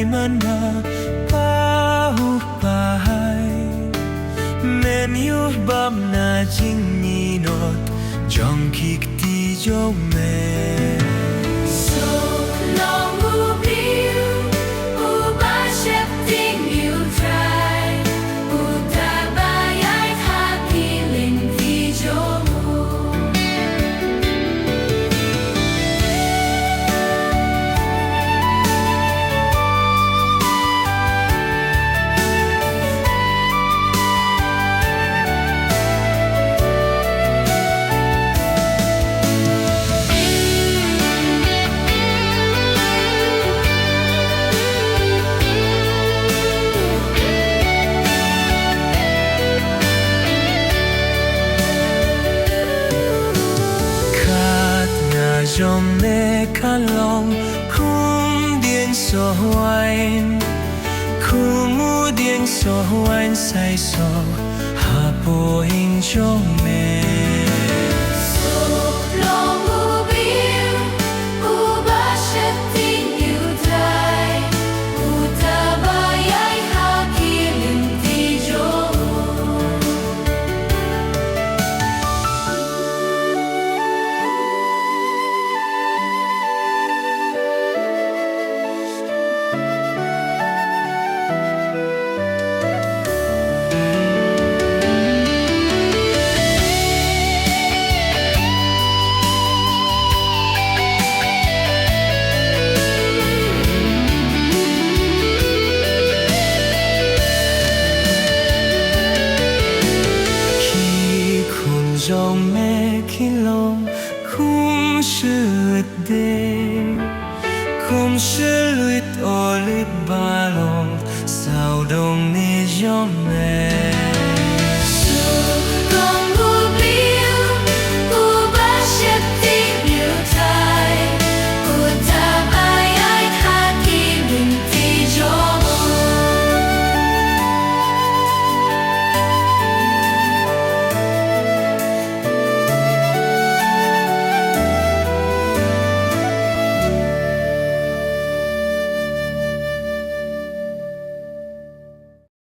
mana pahupahay menu bam na jing ni not jong kik ti jo me so long ubiu uba shep ting you try uta bayai hakilin ti jo mu Trong mê ca lòng khung điện so hoài khung mu điện so hoài say so hà bộ hình trong mê so long ubiu uba shep ting you try uta bayai hakilin ti jo mu trong mê khi lòng không sự đê không sự luyện ô luyện ba lòng sao đông ni trong mê